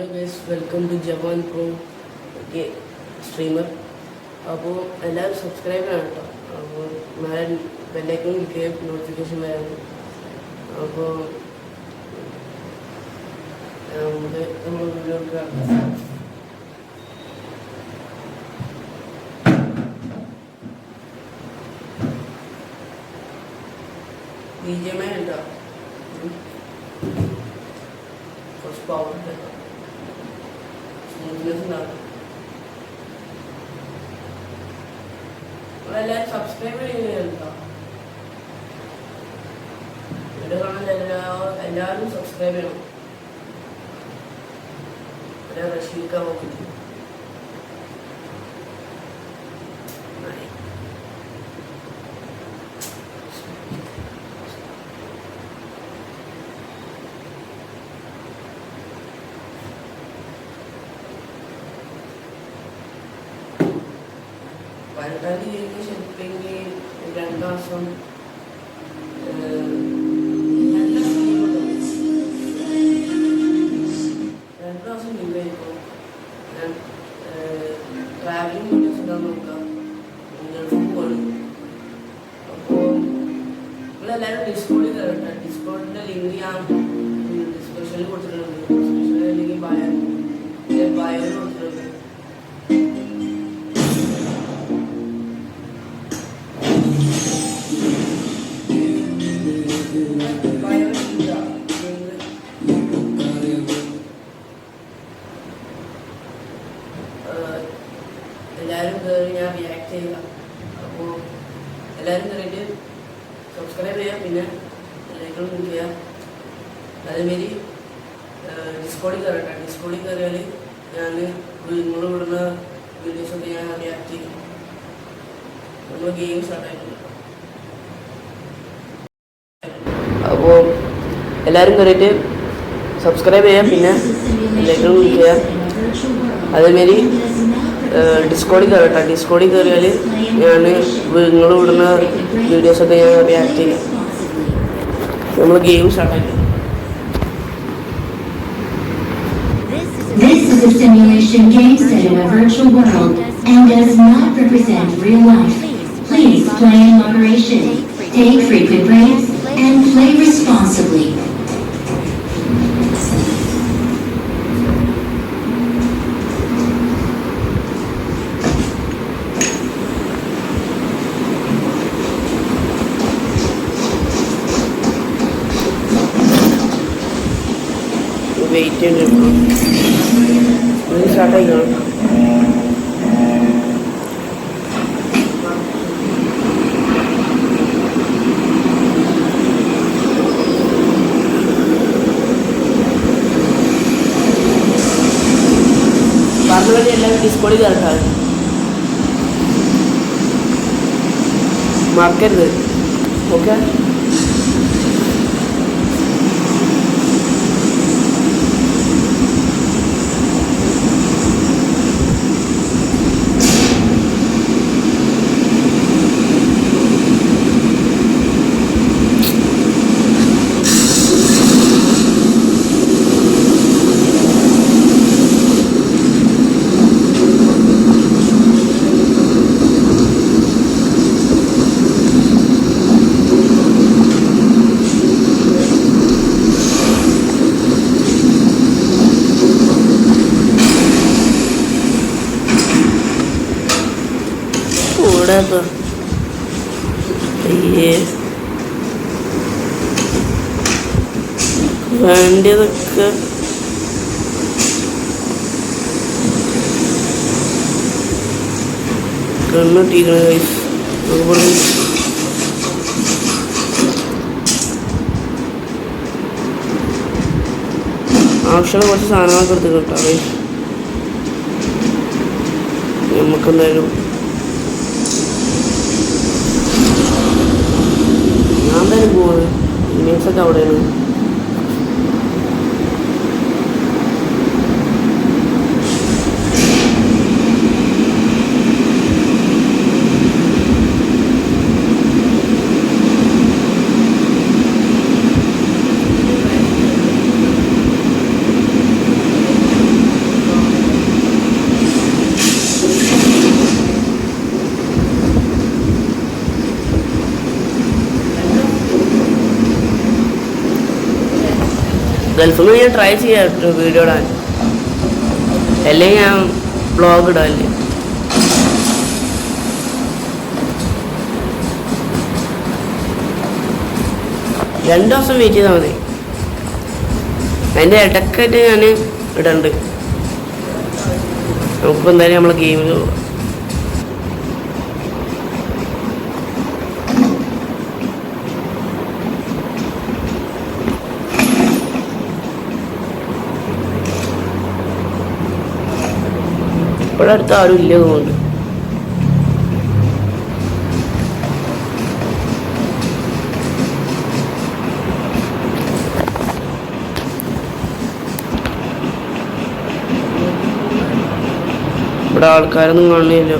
Hello guys, welcome to Jawan pro streamer. അപ്പോൾ എല്ലാവരും subscribe ചെയ്യണം കേട്ടോ. അപ്പോൾ ഞാൻ ബെല്ലൈക്കൺ ക്ലിക്ക് നോട്ടിഫിക്കേഷൻ വരാൻ. അപ്പോൾ നമ്മൾ വീഡിയോക്ക് BGMI ഉണ്ടോ? കുറച്ച് പവർ ഉണ്ട്, സ്മൂത്ത്നെസ് ഉണ്ടാകും. എല്ലാവരും സബ്സ്ക്രൈബ് ചെയ്യുന്നുണ്ടോ? വീഡിയോ കാണാൻ എല്ലാവരും സബ്സ്ക്രൈബ് ചെയ്യണം. റഷീദ് പോകുന്നു. പരട്ടാതി കഴിഞ്ഞ ശരിപ്പെങ്കിൽ 2 മാസം 2 മാസം ലീവായിരിക്കും. ഞാൻ ട്രാവലിംഗ് വീഡിയോസ് ഇടാൻ നോക്കാം. ഗൾഫിൽ പോകണം. അപ്പോൾ നിങ്ങളെല്ലാവരും ഡിസ്കൗണ്ടിൽ കയറട്ടെ. ഡിസ്കൗണ്ടിൻ്റെ ലിങ്ക് ഞാൻ ഡിസ്ക്രിപ്ഷനിൽ കൊടുത്തിട്ടുണ്ട്. ഡിസ്ക്രിപ്ഷനിൽ ലിങ്ക് ബയോയിൽ കൊടുത്തിട്ടുണ്ട്. എല്ലാവരും കയറി ഞാൻ റിയാക്ട് ചെയ്യുക. അപ്പോൾ എല്ലാവരും കയറിയിട്ട് സബ്സ്ക്രൈബ് ചെയ്യുക, പിന്നെ ലൈക്കും ചെയ്യുക. അതേമാരി ഡിസ്കോഡിൽ കയറട്ടെ. ഡിസ്കോഡിൽ കയറിയാൽ ഞാൻ നിങ്ങൾ വിടുന്ന വീഡിയോസൊക്കെ ഞാൻ റിയാക്ട് ചെയ്യും. നമ്മൾ ഗെയിം സ്റ്റാർട്ടായിട്ടുണ്ട്. അപ്പോൾ എല്ലാവരും കയറിയിട്ട് സബ്സ്ക്രൈബ് ചെയ്യുക, പിന്നെ ലൈക്കും ചെയ്യുക. അതേമാരി ഡിസ്കോഡിൽ കയറട്ടെ. ഡിസ്കോഡിൽ കയറിയാൽ ഞാൻ നിങ്ങൾ വിടുന്ന വീഡിയോസൊക്കെ ഞാൻ റിയാക്ട് ചെയ്യും. നമ്മൾ game സ്റ്റാർട്ടാക്കി. This is a simulation game set in a virtual world and does not represent real life. Please play in moderation, take frequent breaks, and play responsibly. Wait ചെയ്യണം. സ്റ്റാർട്ടായിക്കണം. പറഞ്ഞ വഴി എല്ലാവരും ഡിസ്കോഡിൽ കയറട്ടാണ്. മറക്കരുത്. ഓക്കെ. വേണ്ടിയതൊക്കെ കണ്ണിട്ടിരിക്കണ കൈസ്. ആവശ്യമുള്ള കുറച്ച് സാധനങ്ങളൊക്കെ എടുത്ത് കിട്ടാം കൈസ്. നമുക്കെന്തായാലും ഞാൻ എന്തായാലും പോവാണ്. ഇമേജൊക്കെ അവിടെയാണ്. ഗൾഫിൽ നിന്ന് ഞാൻ ട്രൈ ചെയ്യാം വീഡിയോ ഇടാൻ, അല്ലെങ്കിൽ ഞാൻ വ്ളോഗ് ഇടാല്ലേ. രണ്ട് ദിവസം വെയിറ്റ് ചെയ്താൽ മതി. അതിൻ്റെ ഇടയ്ക്കായിട്ട് ഞാൻ ഇടണ്ട്. നമുക്കിപ്പോൾ എന്തായാലും നമ്മളെ ഗെയിമിൽ പോവാം. ഇവിടെ അടുത്ത് ആരും ഇല്ല തോന്നുന്നുണ്ട്. ഇവിടെ ആൾക്കാരൊന്നും കാണുന്നില്ല.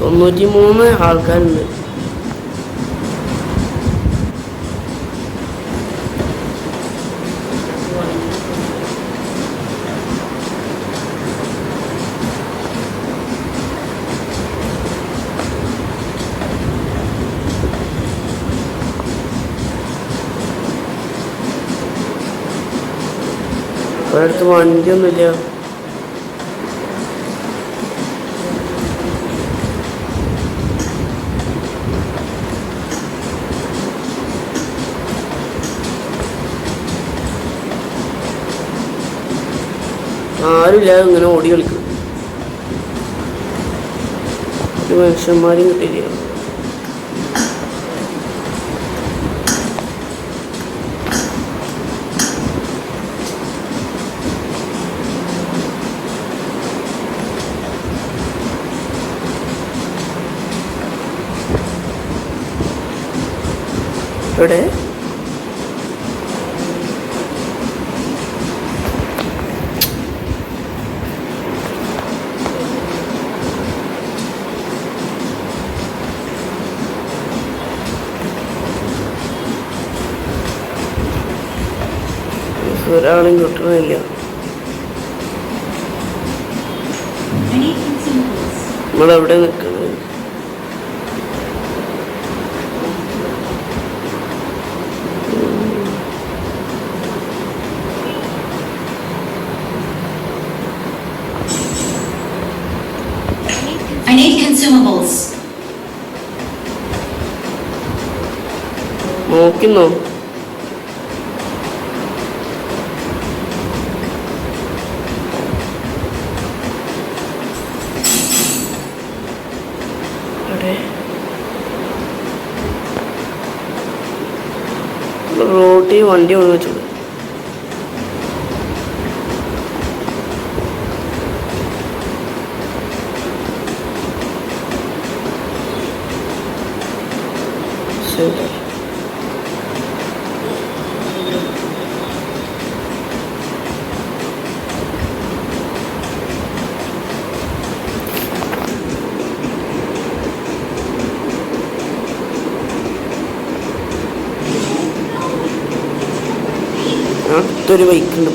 തൊണ്ണൂറ്റി 93 ആൾക്കാരുണ്ട്. ഒരിടത്ത് വണ്ടിയൊന്നുമില്ല. ആരുമില്ലാതെ ഇങ്ങനെ ഓടി കളിക്കും. ഒരു മനുഷ്യന്മാരും കിട്ടില്ല. ഇവിടെ ഒരാളും കിട്ടണില്ല. നമ്മളെവിടെ നിൽക്കുന്നത്? I need consumables. നോക്കുന്നോ? റോട്ടിൽ വണ്ടി കൊണ്ട് വെച്ചത്. ശരി, അടുത്തൊരു ബൈക്കുണ്ട്.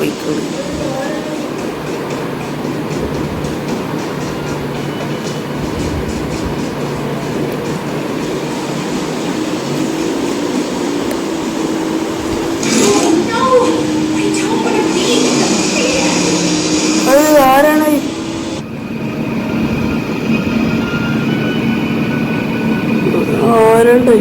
അത് ആരാണ്? ആരുണ്ട്?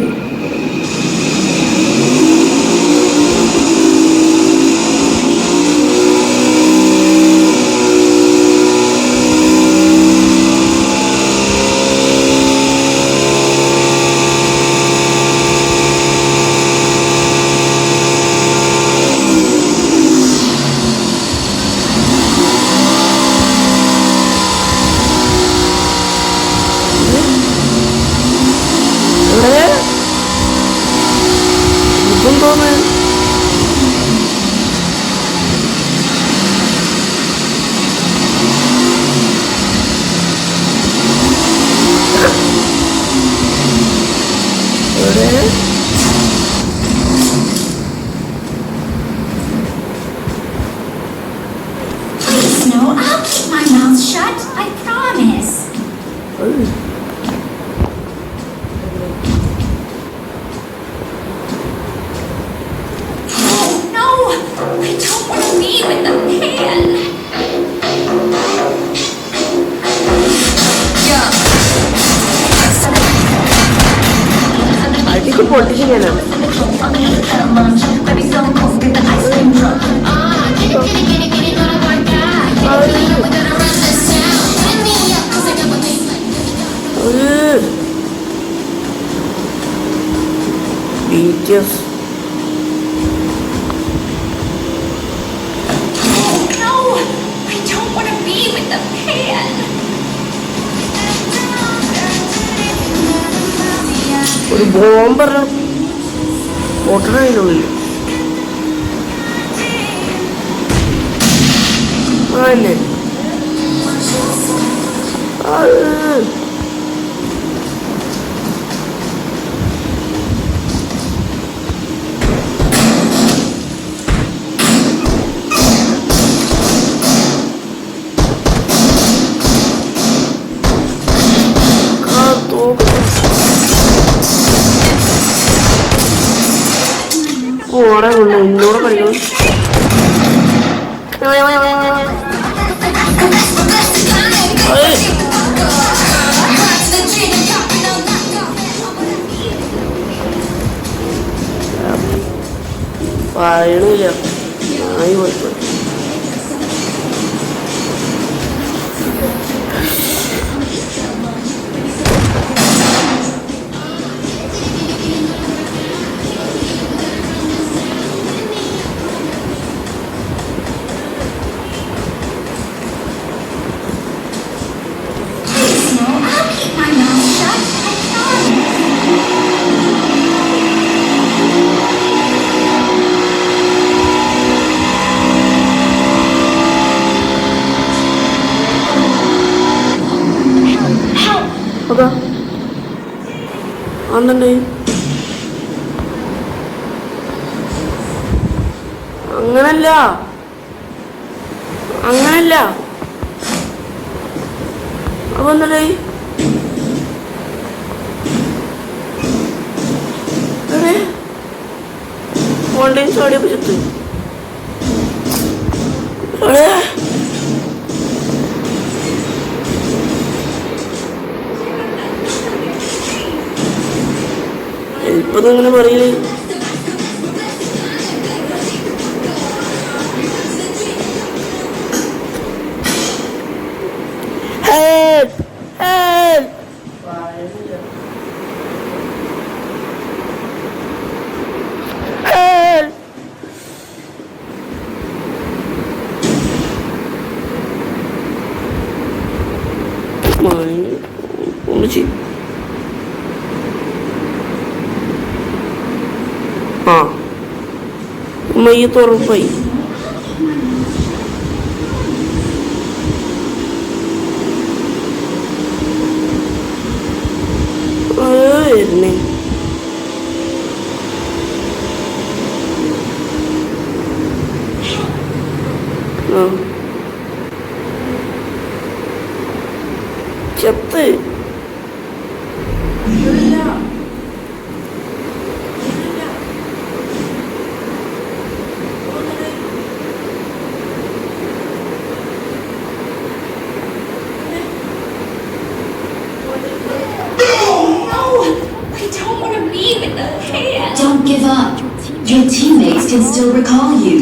No, I'll keep my mouth shut. I promise. Oh no! I don't want to be with the pan. അടിക്ക് പൊട്ടിച്ച് ഞാനാണ്. BTS. No, I don't want to be with the pan. ഒരു ബോംബർ പൊട്ടണതിനുള്ളിൽ അതന്നെ. ഓടെ ഇന്നോടെ കളിക്കണം. പറയണില്ല ആയി പോയി. അതാ അന്നുണ്ട്. അങ്ങനല്ല അങ്ങനല്ല അപ്പൊ എന്നല്ലേ ഓൺലൈൻ ചാടിയപ്പോ ചത്ത് ഇപ്പൊ ഇങ്ങനെ പറയല്. ആ മയ്യത്ത് ഉറപ്പായി. വരുന്നേ ചത്ത് Don't give up. Your teammates can still recall you.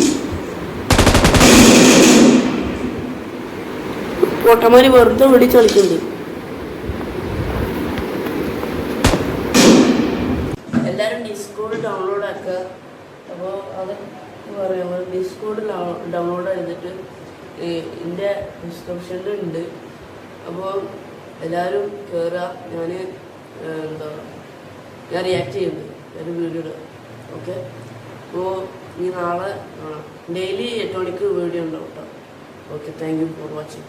പൊട്ടമാരി വെറുതെ വിളിച്ച് കളിക്കുന്നുണ്ട്. എല്ലാവരും ഡിസ്കോഡ് ഡൗൺലോഡ് ആക്കുക. അപ്പോൾ അത് പറയുമ്പോൾ ഡിസ്കോഡ് ഡൗൺലോഡ് ചെയ്തിട്ട് എൻ്റെ ഡിസ്ക്രിപ്ഷനിൽ ഉണ്ട്. അപ്പോൾ എല്ലാവരും കയറുക. ഞാൻ റിയാക്ട് ചെയ്യുന്നുണ്ട് ഒരു വീഡിയോ ഇടുക. ഓക്കെ, അപ്പോൾ ഈ നാളെ ഡെയിലി 8 മണിക്ക് വീഡിയോ ഉണ്ടാവും കേട്ടോ. Okay, thank you for watching.